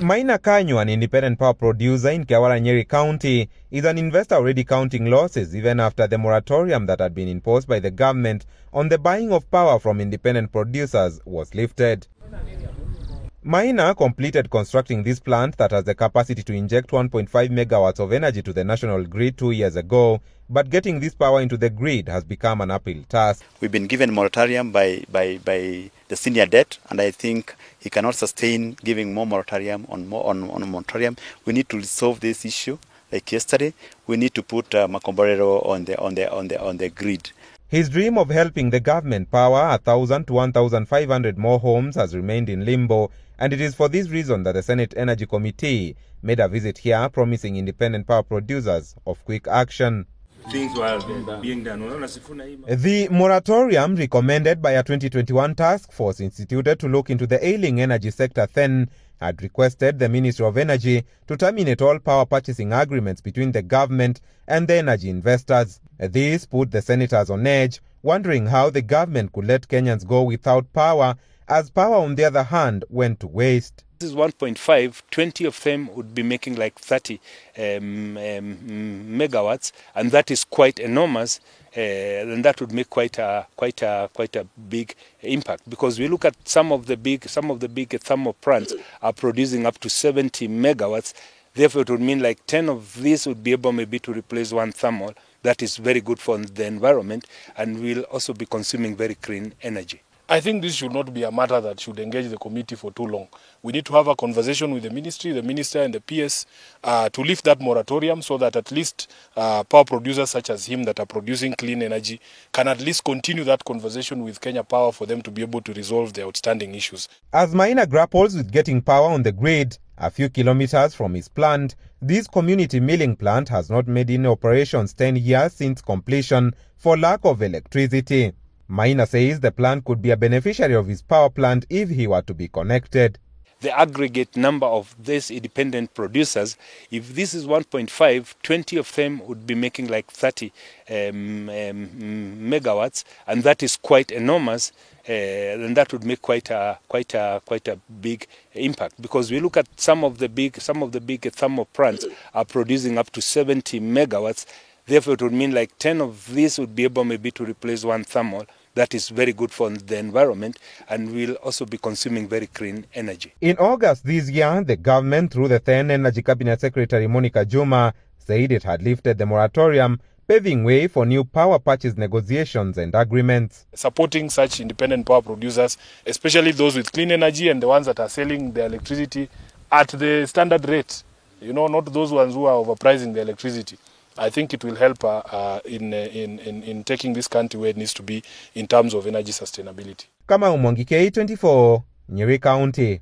Maina Kanyu, an independent power producer in Kiawara, Nyeri County, is an investor already counting losses even after the moratorium that had been imposed by the government on the buying of power from independent producers was lifted. Maina completed constructing this plant that has the capacity to inject 1.5 megawatts of energy to the national grid 2 years ago, but getting this power into the grid has become an uphill task. We've been given moratorium by the senior debt, and I think he cannot sustain giving more moratorium on moratorium. We need to resolve this issue. Like yesterday, we need to put Marco Borero on the grid. His dream of helping the government power 1,000 to 1,500 more homes has remained in limbo, and it is for this reason that the Senate Energy Committee made a visit here promising independent power producers of quick action. Things were being done. The moratorium, recommended by a 2021 task force instituted to look into the ailing energy sector then, had requested the Ministry of Energy to terminate all power purchasing agreements between the government and the energy investors. This put the senators on edge, wondering how the government could let Kenyans go without power, as power on the other hand went to waste. This is 1.5, 20 of them would be making like 30 megawatts, and that is quite enormous, and that would make quite a big impact. Because we look at some of the big thermal plants are producing up to 70 megawatts. Therefore, it would mean like 10 of these would be able maybe to replace one thermal. That is very good for the environment, and will also be consuming very clean energy. I think this should not be a matter that should engage the committee for too long. We need to have a conversation with the ministry, the minister and the PS to lift that moratorium so that at least power producers such as him that are producing clean energy can at least continue that conversation with Kenya Power for them to be able to resolve the outstanding issues. As Maina grapples with getting power on the grid, a few kilometers from his plant, this community milling plant has not made any operations 10 years since completion for lack of electricity. Maina says the plant could be a beneficiary of his power plant if he were to be connected. The aggregate number of these independent producers, if this is 1.5, 20 of them would be making like 30 megawatts, and that is quite enormous, and that would make quite a big impact. Because we look at some of the big thermal plants are producing up to 70 megawatts. Therefore, it would mean like 10 of these would be able maybe to replace one thermal. That is very good for the environment, and will also be consuming very clean energy. In August this year, the government, through the then Energy Cabinet Secretary Monica Juma, said it had lifted the moratorium, paving way for new power purchase negotiations and agreements. Supporting such independent power producers, especially those with clean energy and the ones that are selling their electricity at the standard rate, not those ones who are overpricing the electricity. I think it will help in taking this country where it needs to be in terms of energy sustainability. Kama K24, Nyeri County.